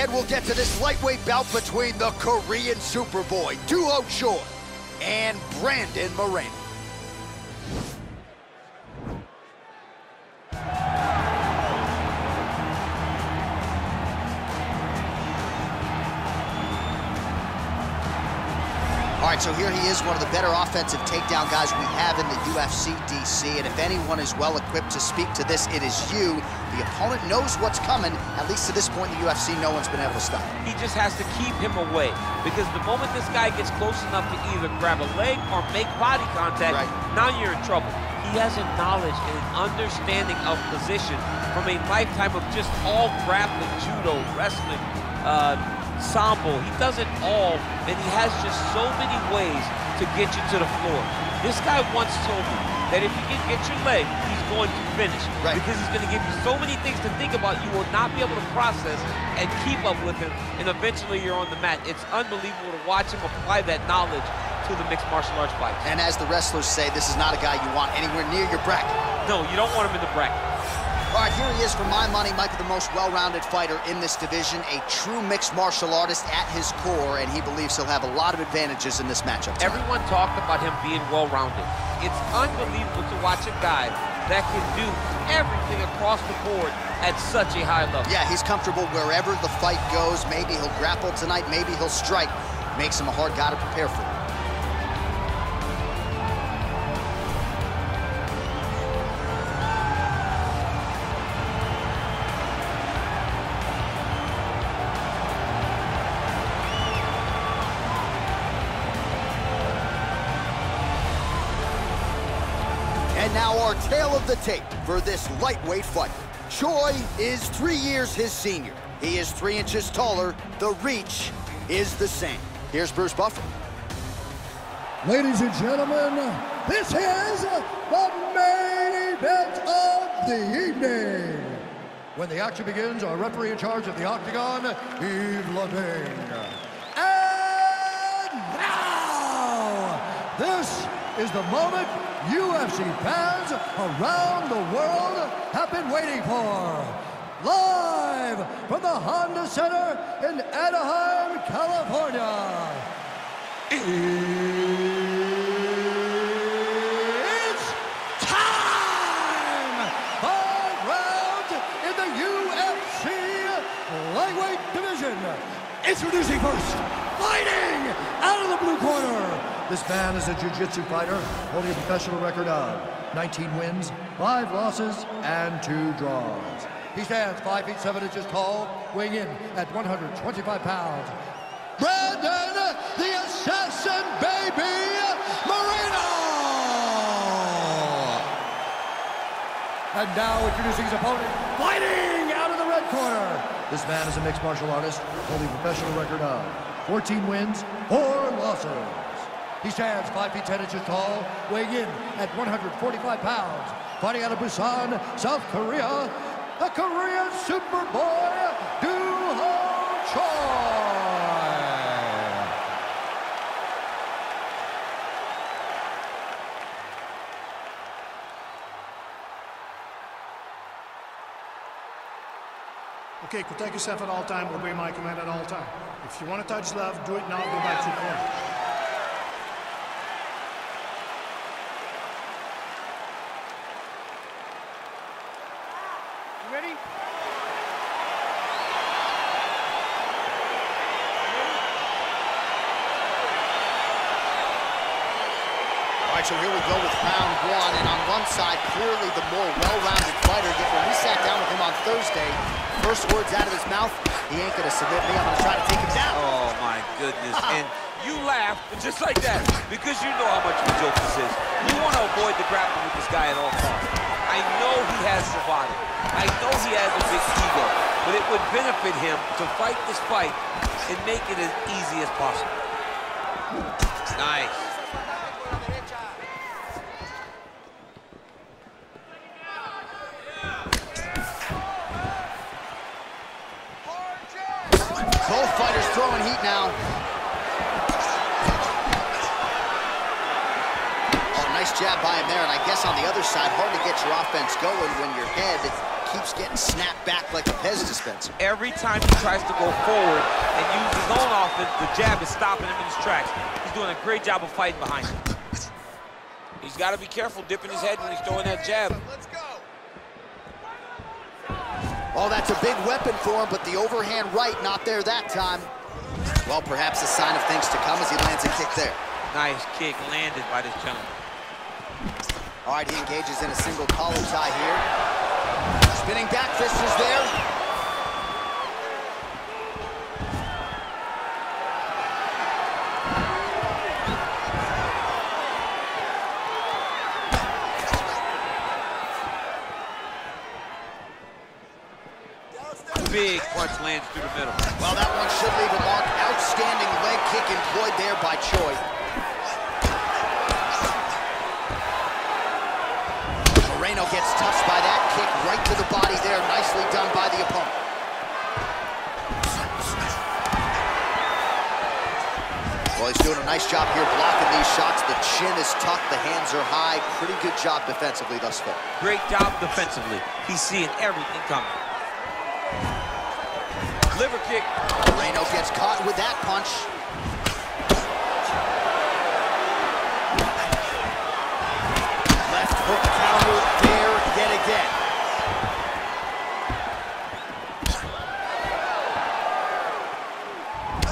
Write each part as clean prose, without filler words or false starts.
And we'll get to this lightweight bout between the Korean Superboy, Doo-Ho Choi, and Brandon Moreno. All right, so here he is, one of the better offensive takedown guys we have in the UFC, DC. And if anyone is well equipped to speak to this, it is you. The opponent knows what's coming. At least to this point in the UFC, no one's been able to stop him. He just has to keep him away, because the moment this guy gets close enough to either grab a leg or make body contact, now you're in trouble. He has a knowledge and an understanding of position from a lifetime of just all grappling, judo, wrestling, sambo. He does it all, and he has just so many ways to get you to the floor. This guy once told me that if you can get your leg, he's going to finish. Because he's going to give you so many things to think about, you will not be able to process and keep up with him, and eventually you're on the mat. It's unbelievable to watch him apply that knowledge to the mixed martial arts fight. And as the wrestlers say, this is not a guy you want anywhere near your bracket. No, you don't want him in the bracket. All right, here he is for my money, Michael, the most well-rounded fighter in this division, a true mixed martial artist at his core, and he believes he'll have a lot of advantages in this matchup tonight. Everyone talked about him being well-rounded. It's unbelievable to watch a guy that can do everything across the board at such a high level. Yeah, he's comfortable wherever the fight goes. Maybe he'll grapple tonight, maybe he'll strike. Makes him a hard guy to prepare for. And now our tale of the tape for this lightweight fight. Choi is 3 years his senior. He is 3 inches taller. The reach is the same. Here's Bruce Buffer. Ladies and gentlemen, this is the main event of the evening. When the action begins, our referee in charge of the Octagon, Yves Lavigne. And now, this is the moment UFC fans around the world have been waiting for. Live from the Honda Center in Anaheim, California. It's time! 5 rounds in the UFC lightweight division. Introducing first, fighting out of the blue corner. This man is a jiu-jitsu fighter holding a professional record of 19 wins, 5 losses, and 2 draws. He stands 5 feet 7 inches tall, weighing in at 125 pounds. Brandon, the Assassin Baby Moreno! And now introducing his opponent, fighting out of the red corner. This man is a mixed martial artist holding a professional record of 14 wins, 4 losses. He stands 5 feet 10 inches tall, weighing in at 145 pounds. Fighting out of Busan, South Korea, the Korean Superboy, Doo-Ho Choi. Okay, protect yourself at all time, obey my command at all time. If you want to touch love, do it now, go back to your corner. Ready? All right, so here we go with round 1, and on one side, clearly the more well-rounded fighter. Yet when we sat down with him on Thursday, first words out of his mouth, he ain't gonna submit me, I'm gonna try to take him down. Oh my goodness, and you laugh just like that, because you know how much of a joke this is. You want to avoid the grappling with this guy at all costs. I know he has bravado. I know he has a big ego, but it would benefit him to fight this fight and make it as easy as possible. Nice. Both fighters throwing heat now. Oh, nice jab by him there, and I guess on the other side, hard to get your offense going when your head keeps getting snapped back like a Pez dispenser. Every time he tries to go forward and use his own offense, the jab is stopping him in his tracks. He's doing a great job of fighting behind him. He's got to be careful dipping his head when he's throwing that jab. Let's go. Oh, that's a big weapon for him, but the overhand right not there that time. Well, perhaps a sign of things to come as he lands a kick there. Nice kick landed by this gentleman. All right, he engages in a single collar tie here. Spinning back fist is there. Big punch lands through the middle. Well, that one should leave a mark. Outstanding leg kick employed there by Choi. Moreno gets touched by that kick right to the body there. Nicely done by the opponent. Well, he's doing a nice job here blocking these shots. The chin is tucked, the hands are high. Pretty good job defensively thus far. Great job defensively. He's seeing everything coming. Liver kick. Moreno gets caught with that punch. Left hook counter there yet again.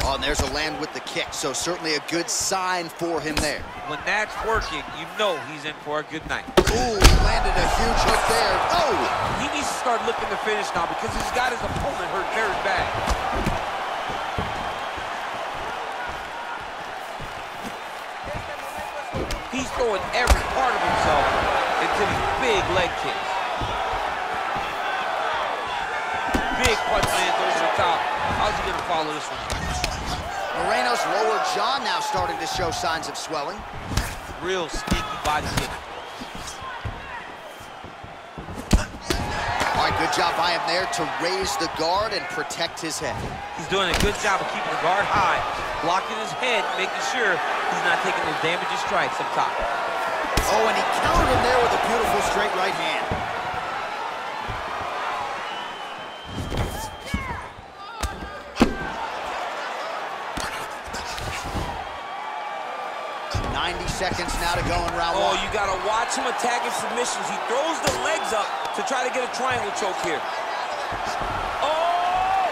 Oh, and there's a land with the kick, so certainly a good sign for him there. When that's working, you know he's in for a good night. Ooh, he landed a huge hook there. Oh! He needs to start looking to finish now because he's got his opponent hurt very bad. He's throwing every part of himself into these big leg kicks. Big punch lands over the top. How's he gonna follow this one? Moreno's lower jaw now starting to show signs of swelling. Real sneaky body kick. All right, good job by him there to raise the guard and protect his head. He's doing a good job of keeping the guard high, blocking his head, making sure he's not taking those damaging strikes up top. Oh, and he countered him there with a beautiful straight right hand. Seconds now to go in round one. Oh, you gotta watch him attacking submissions. He throws the legs up to try to get a triangle choke here. Oh!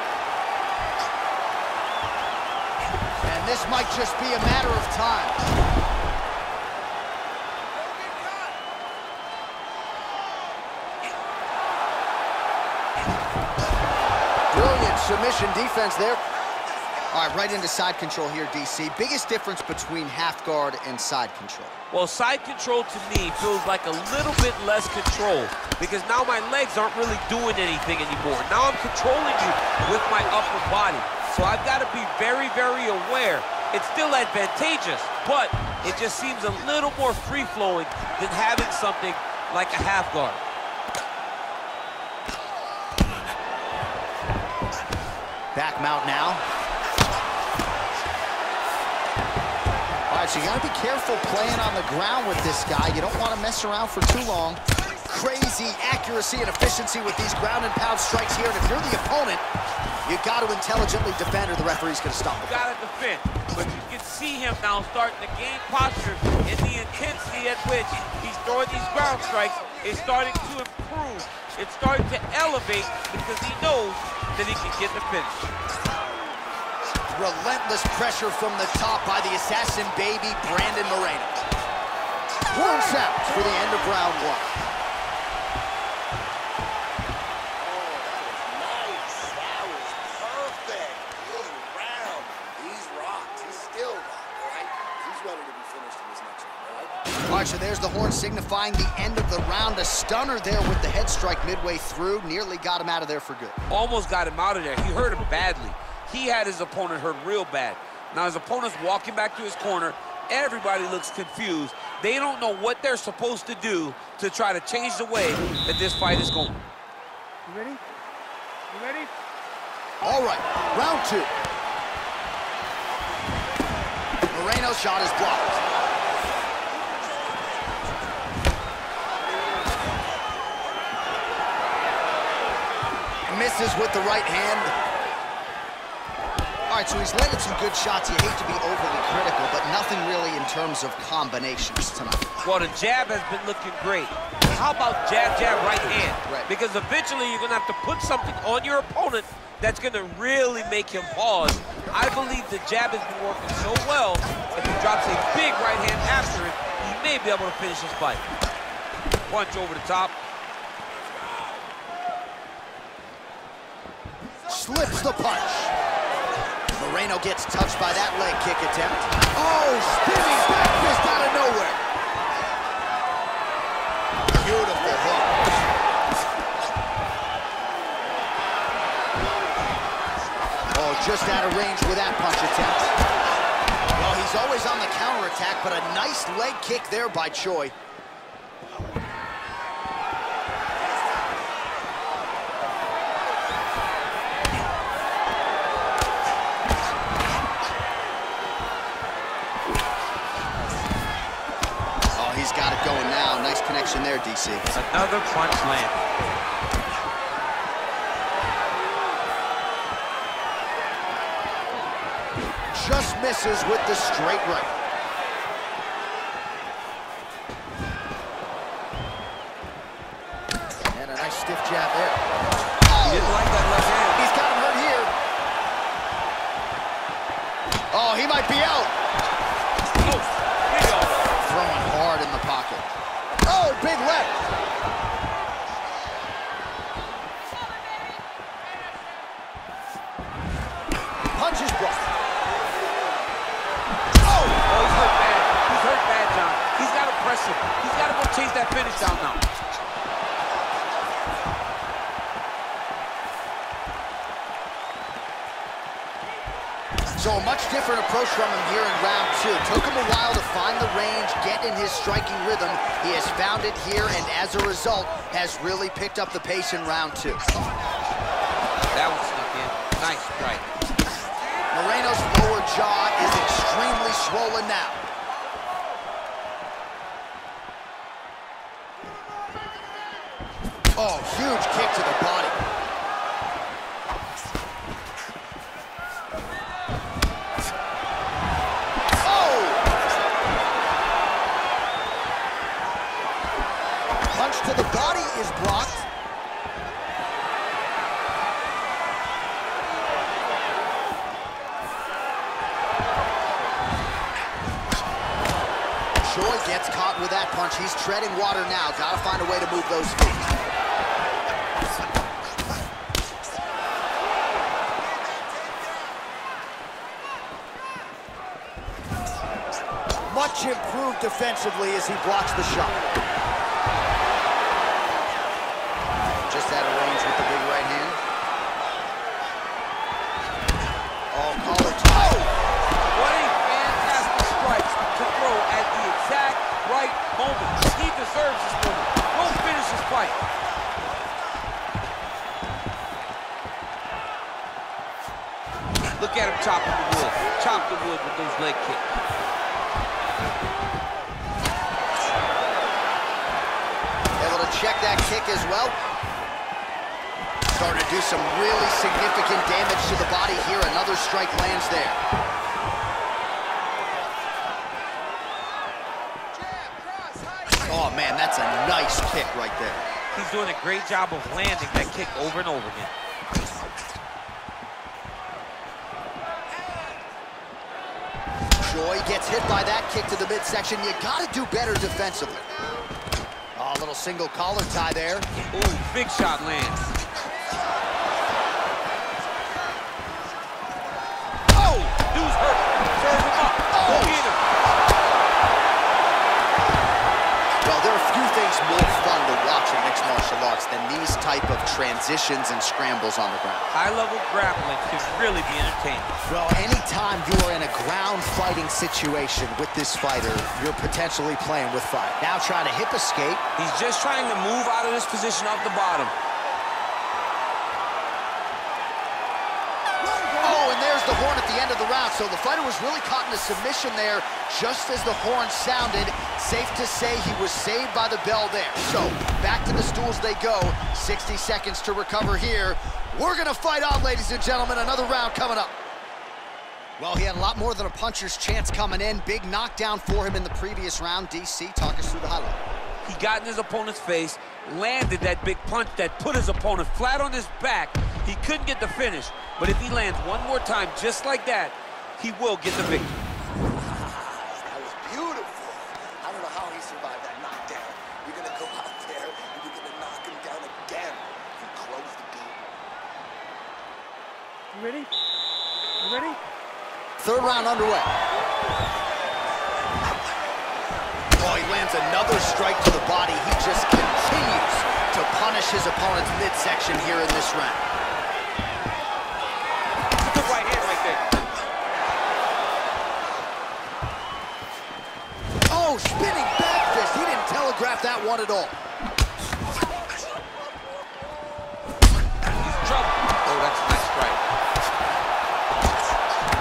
And this might just be a matter of time. Brilliant submission defense there. All right, right into side control here, DC. Biggest difference between half guard and side control? Well, side control to me feels like a little bit less control because now my legs aren't really doing anything anymore. Now I'm controlling you with my upper body. So I've got to be very, very aware. It's still advantageous, but it just seems a little more free-flowing than having something like a half guard. Back mount now. So you gotta be careful playing on the ground with this guy. You don't want to mess around for too long. Crazy accuracy and efficiency with these ground and pound strikes here. And if you're the opponent, you got to intelligently defend or the referee's gonna stop it. You gotta defend, but you can see him now starting to gain posture in the intensity at which he's throwing these ground strikes is starting to improve. It's starting to elevate because he knows that he can get the finish. Relentless pressure from the top by the assassin baby, Brandon Moreno. Horn sounds for the end of round one. Oh, that was nice. That was perfect. Good round. He's rocked. He's still rocked, all right? He's ready to be finished in this next one, all right? All right, so there's the horn signifying the end of the round. A stunner there with the head strike midway through. Nearly got him out of there for good. Almost got him out of there. He hurt him badly. He had his opponent hurt real bad. Now his opponent's walking back to his corner. Everybody looks confused. They don't know what they're supposed to do to try to change the way that this fight is going. You ready? You ready? All right, round two. Moreno's shot is blocked. misses with the right hand. All right, so he's landed some good shots. You hate to be overly critical, but nothing really in terms of combinations tonight. Well, the jab has been looking great. How about jab, jab, right hand? Right. Because eventually you're going to have to put something on your opponent that's going to really make him pause. I believe the jab has been working so well, if he drops a big right hand after it, he may be able to finish his fight. Punch over the top. Slips the punch. Moreno gets touched by that leg kick attempt. Oh, spinning back fist out of nowhere. Beautiful hook. Oh, just out of range with that punch attempt. Well, he's always on the counterattack, but a nice leg kick there by Choi. Got it going now. Nice connection there, DC. Another punch land. Just misses with the straight right. And a nice stiff jab there. He didn't like that left hand. He's got him hurt here. Oh, he might be out. Throwing hard in the pocket. Oh, big left. Punches blocked. Oh, he's hurt bad. He's hurt bad, John. He's got to press him. He's got to go chase that finish down now. So a much different approach from him here in round two. Took him a while to find the range, get in his striking rhythm. He has found it here, and as a result, has really picked up the pace in round two. That was snuck in. Nice strike. Moreno's lower jaw is extremely swollen now. Oh, huge kick to the body. To the body is blocked. Choi gets caught with that punch. He's treading water now. Got to find a way to move those feet. Much improved defensively as he blocks the shot. Just out of range with the big right hand. Oh, collar tie. What a fantastic strike to throw at the exact right moment. He deserves this moment. Go finish his fight. Look at him chopping the wood. Chop the wood with those leg kicks. Able to check that kick as well. Starting to do some really significant damage to the body here. Another strike lands there. Oh, man, that's a nice kick right there. He's doing a great job of landing that kick over and over again. Choi gets hit by that kick to the midsection. You got to do better defensively. Oh, a little single collar tie there. Ooh, big shot lands. Oh, dude's hurt. Serve him up. Go get him. Well, there are a few things more fun to watch in mixed martial arts than these type of transitions and scrambles on the ground. High-level grappling can really be entertaining. Well, anytime you are in a ground fighting situation with this fighter, you're potentially playing with fire. Now trying to hip escape. He's just trying to move out of this position off the bottom. Oh, and there's the horn at the end of the round. So the fighter was really caught in a submission there just as the horn sounded. Safe to say he was saved by the bell there. So back to the stools they go. 60 seconds to recover here. We're gonna fight on, ladies and gentlemen. Another round coming up. Well, he had a lot more than a puncher's chance coming in. Big knockdown for him in the previous round. DC, talk us through the highlight. He got in his opponent's face, landed that big punch that put his opponent flat on his back. He couldn't get the finish, but if he lands one more time just like that, he will get the victory. That was beautiful. I don't know how he survived that knockdown. You're going to go out there and you're going to knock him down again and close the deal. You ready? You ready? Third round underway. Oh, he lands another strike to the body. He just continues to punish his opponent's midsection here in this round. Good right hand right there. Oh, spinning back fist. He didn't telegraph that one at all. He's in trouble. Oh, that's a nice strike.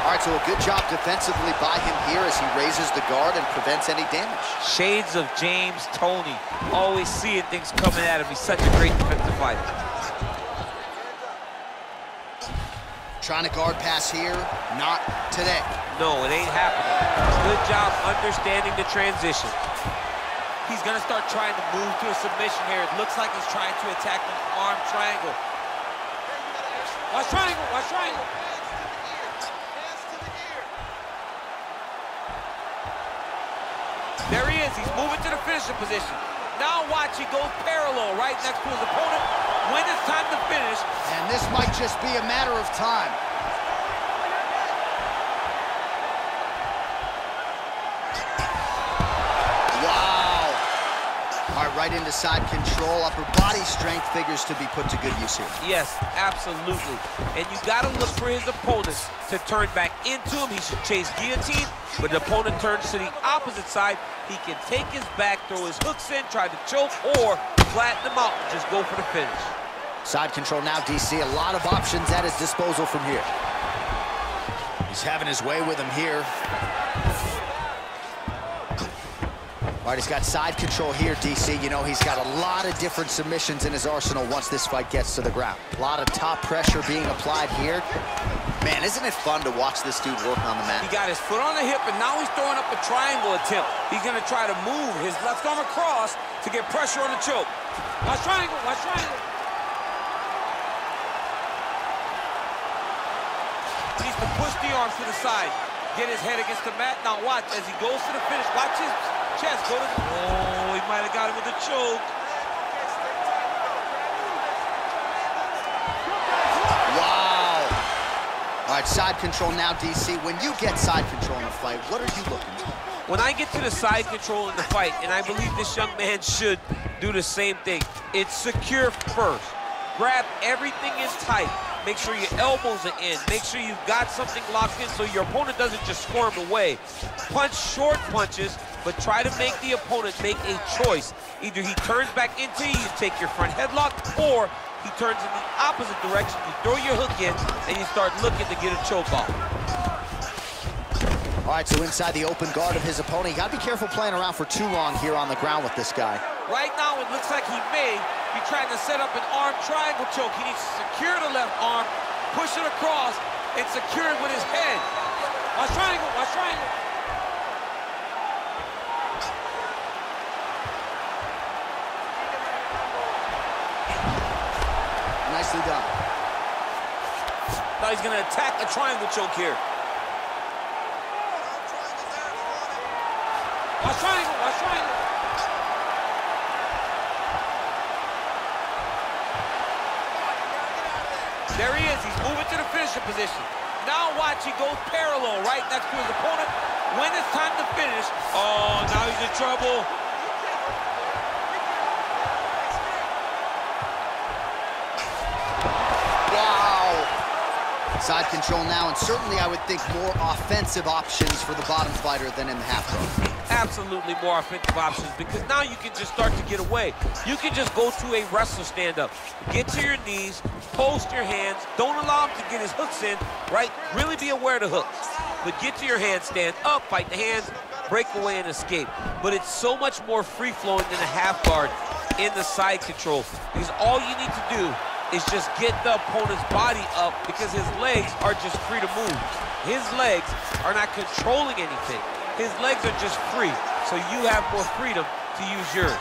All right, so a good job defensively by him here as he raises the guard and prevents any damage. Shades of James Toney. Always seeing things coming at him. He's such a great defensive fighter. Trying to guard pass here, not today. No, it ain't happening. Good job understanding the transition. He's gonna start trying to move to a submission here. It looks like he's trying to attack the arm triangle. Watch triangle, watch triangle. There he is, he's moving to the finishing position. Now watch, he goes parallel right next to his opponent when it's time to finish. And this might just be a matter of time. Wow. All right, right into side control. Upper body strength figures to be put to good use here. Yes, absolutely. And you gotta look for his opponents to turn back into him. He should chase guillotine, but the opponent turns to the opposite side. He can take his back, throw his hooks in, try to choke, or flatten him out and just go for the finish. Side control now, DC. A lot of options at his disposal from here. He's having his way with him here. All right, he's got side control here, DC. You know, he's got a lot of different submissions in his arsenal once this fight gets to the ground. A lot of top pressure being applied here. Man, isn't it fun to watch this dude work on the mat? He got his foot on the hip, and now he's throwing up a triangle attempt. He's gonna try to move his left arm across to get pressure on the choke. Watch triangle, watch triangle. He needs to push the arms to the side, get his head against the mat. Now watch, as he goes to the finish, watch his chest go to the... Oh, he might have got him with a choke. All right, side control now, DC. When you get side control in a fight, what are you looking for? When I get to the side control in the fight, and I believe this young man should do the same thing, it's secure first. Grab everything is tight. Make sure your elbows are in. Make sure you've got something locked in so your opponent doesn't just squirm away. Punch short punches, but try to make the opponent make a choice. Either he turns back into you take your front headlock, or he turns in the opposite direction, you throw your hook in, and you start looking to get a choke off. All right, so inside the open guard of his opponent, you gotta be careful playing around for too long here on the ground with this guy. Right now, it looks like he may be trying to set up an arm triangle choke. He needs to secure the left arm, push it across, and secure it with his head. Watch triangle, watch triangle. Nicely done. Now he's gonna attack a triangle choke here. Watch triangle, watch triangle. There he is, he's moving to the finishing position. Now watch, he goes parallel right next to his opponent. When it's time to finish, oh, now he's in trouble. Side control now, and certainly I would think more offensive options for the bottom fighter than in the half guard. Absolutely more offensive options, because now you can just start to get away. You can just go to a wrestler stand-up. Get to your knees, post your hands, don't allow him to get his hooks in, right? Really be aware of the hooks. But get to your hands, stand up, fight the hands, break away and escape. But it's so much more free-flowing than a half guard in the side control, because all you need to do is just get the opponent's body up because his legs are just free to move. His legs are not controlling anything. His legs are just free, so you have more freedom to use yours.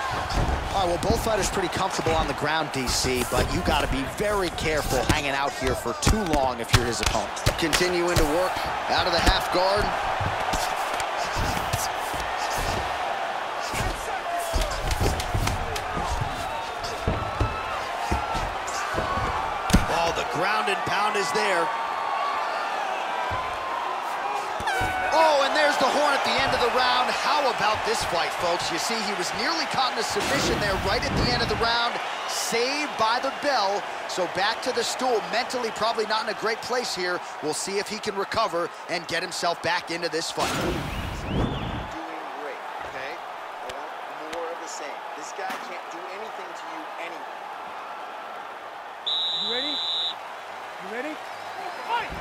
All right, well, both fighters pretty comfortable on the ground, DC, but you got to be very careful hanging out here for too long if you're his opponent. Continuing to work out of the half guard. Oh, the ground and pound is there. Oh, and there's the horn at the end of the round. How about this fight, folks? You see, he was nearly caught in a submission there right at the end of the round. Saved by the bell. So back to the stool. Mentally probably not in a great place here. We'll see if he can recover and get himself back into this fight. Doing great, okay? I want more of the same. This guy can't do anything to you anyway. You ready? You ready? Fight!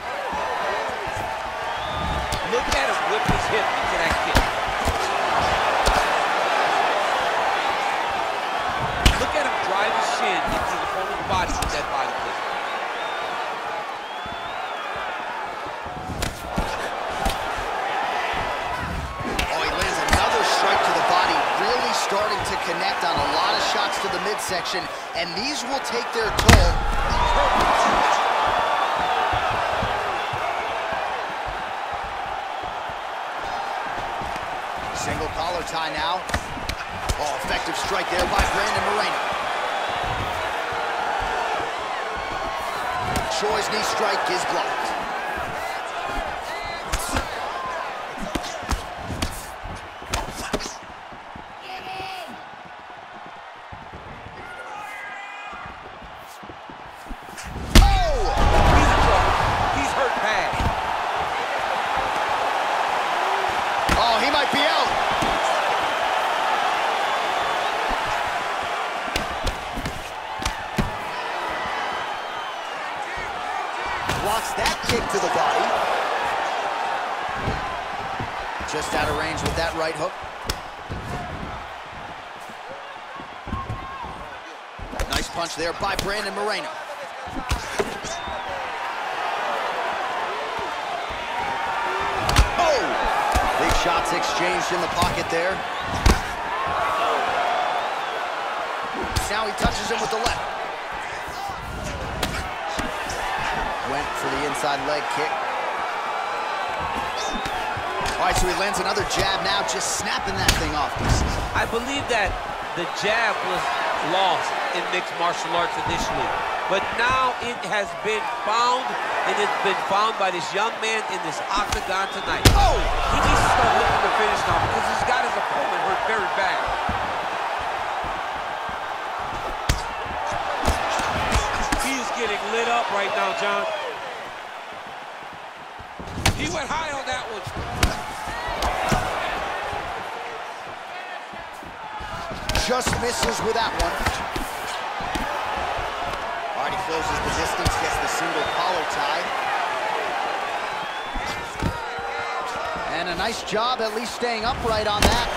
Look at him whip his hip into that kick. Look at him drive his shin into the opponent's body with that body kick. Oh, he lands another strike to the body, really starting to connect on a lot of shots to the midsection, and these will take their toll. Single collar tie now. Oh, effective strike there by Brandon Moreno. Choi's knee strike is blocked. Oh! He's in trouble. He's hurt bad. Oh, he might be out. Blocks that kick to the body. Just out of range with that right hook. Nice punch there by Brandon Moreno. Oh! Big shots exchanged in the pocket there. Now he touches him with the left. Went for the inside leg kick. All right, so he lands another jab now, just snapping that thing off. I believe that the jab was lost in mixed martial arts initially, but now it has been found, and it's been found by this young man in this octagon tonight. Oh! He needs to start looking to finish now because he's got his opponent hurt very bad. He's getting lit up right now, John. He went high on that one. Just misses with that one. All right, he closes the distance, gets the single collar tie. And a nice job at least staying upright on that.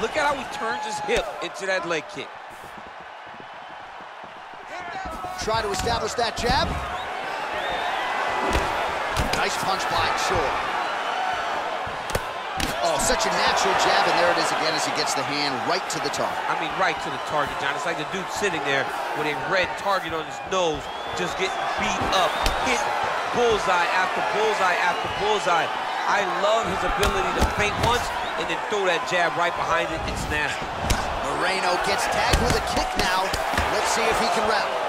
Look at how he turns his hip into that leg kick. Try to establish that jab. Nice punch by Choi. Oh, such a natural jab, and there it is again as he gets the hand right to the target. I mean, right to the target, John. It's like the dude sitting there with a red target on his nose, just getting beat up, hit bullseye after bullseye after bullseye. I love his ability to feint once and then throw that jab right behind it. It's nasty. Moreno gets tagged with a kick now. Let's see if he can rally.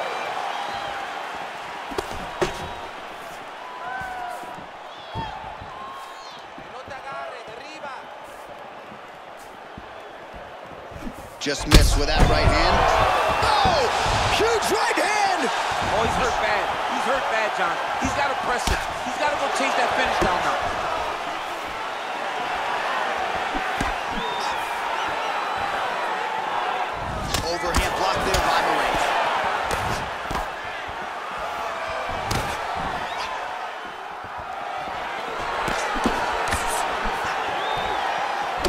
Just missed with that right hand. Oh! Huge right hand! Oh, he's hurt bad. He's hurt bad, John. He's got to press it. He's got to go chase that finish down now. Overhand block there by Moreno.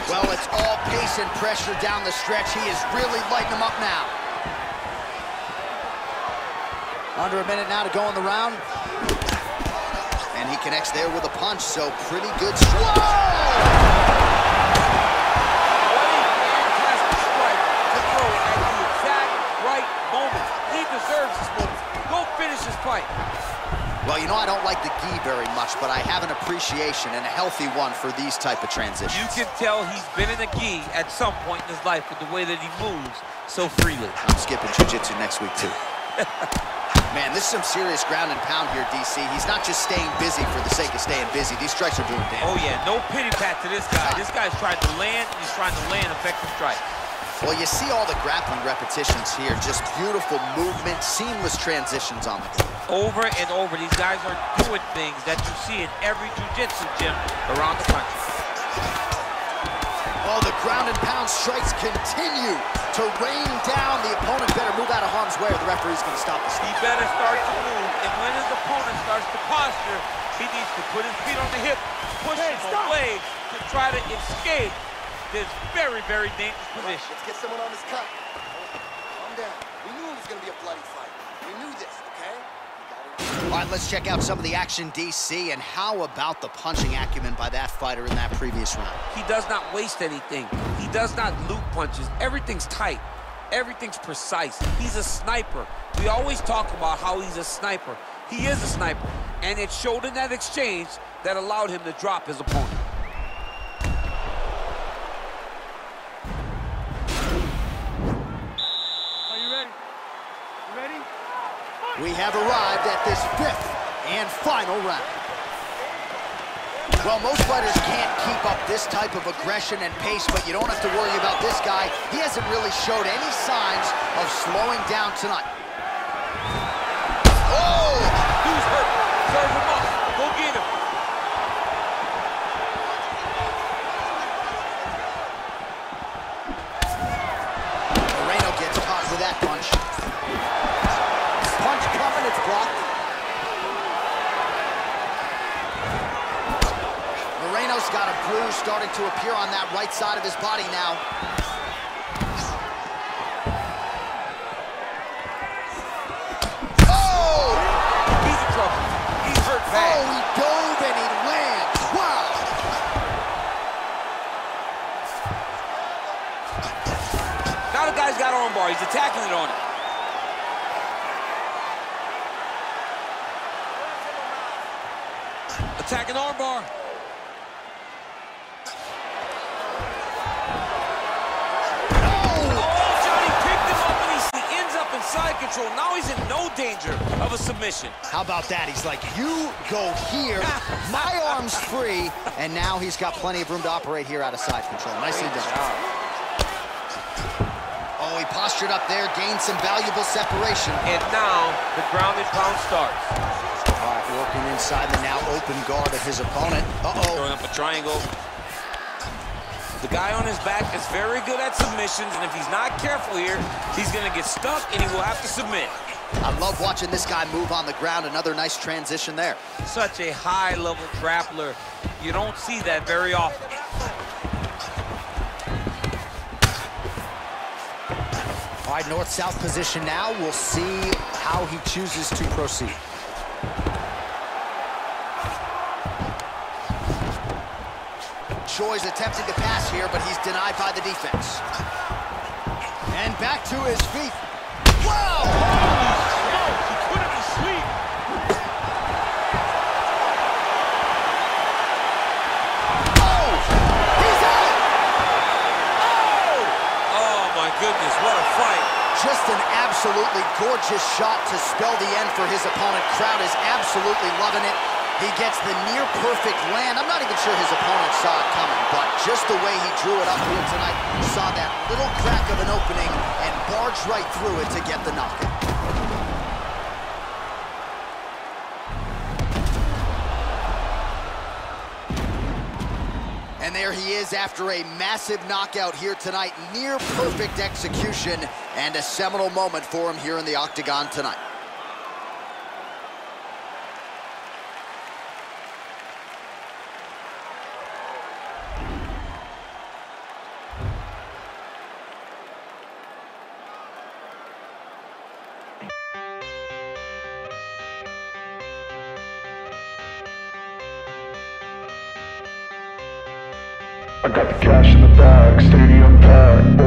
Well, it's all pace and pressure down the stretch. He is really lighting them up now. Under a minute now to go in the round. And he connects there with a punch, so pretty good. Whoa! What a fantastic strike to throw at the exact right moment. He deserves this moment. Go finish his fight. Well, you know, I don't like the gi very much, but I have an appreciation and a healthy one for these type of transitions. You can tell he's been in a gi at some point in his life with the way that he moves so freely. I'm skipping jiu-jitsu next week, too. Man, this is some serious ground and pound here, DC. He's not just staying busy for the sake of staying busy. These strikes are doing damage. Oh, yeah, no pity pat to this guy. This guy's trying to land, he's trying to land effective strikes. Well, you see all the grappling repetitions here. Just beautiful movement, seamless transitions on the ground. Over and over, these guys are doing things that you see in every jiu-jitsu gym around the country. Oh, the ground and pound strikes continue to rain down. The opponent better move out of harm's way or the referee's going to stop the strike. He better start to move, and when his opponent starts to posture, he needs to put his feet on the hip, push him away to try to escape this very, very dangerous position. Let's get someone on this cut. Calm down. We knew it was going to be a bloody fight. We knew this, okay? All right, let's check out some of the action, DC, and how about the punching acumen by that fighter in that previous round? He does not waste anything. He does not loop punches. Everything's tight. Everything's precise. He's a sniper. We always talk about how he's a sniper. He is a sniper, and it showed in that exchange that allowed him to drop his opponent. Are you ready? You ready? We have arrived at this fifth and final round. Well, most fighters can't keep up this type of aggression and pace, but you don't have to worry about this guy. He hasn't really showed any signs of slowing down tonight. Oh! Who's hurt? Serve him up. Go get him. Moreno gets caught with that punch. Punch coming, it's blocked. Moreno's got a bruise starting to appear on that right side of his body now. Oh! He's in trouble. He's hurt bad. Oh, he dove and he lands. Wow! Now the guy's got armbar. He's attacking it on him. Attacking armbar. Side control. Now he's in no danger of a submission. How about that? He's like, you go here, my arm's free, and now he's got plenty of room to operate here out of side control. Nicely done. Oh, he postured up there, gained some valuable separation. And now the ground and pound starts. All right, working inside the now open guard of his opponent. Uh-oh. Throwing up a triangle. The guy on his back is very good at submissions, and if he's not careful here, he's going to get stuck, and he will have to submit. I love watching this guy move on the ground. Another nice transition there. Such a high-level grappler. You don't see that very often. All right, north-south position now. We'll see how he chooses to proceed. Choi's attempting to pass here, but he's denied by the defense. And back to his feet. Wow! He couldn't be asleep. Oh! He's out! Oh, my goodness, what a fight. Just an absolutely gorgeous shot to spell the end for his opponent. Crowd is absolutely loving it. He gets the near-perfect land. I'm not even sure his opponent saw it coming, but just the way he drew it up here tonight, saw that little crack of an opening and barged right through it to get the knockout. And there he is after a massive knockout here tonight. Near-perfect execution and a seminal moment for him here in the octagon tonight. I got the cash in the bag, stadium packed.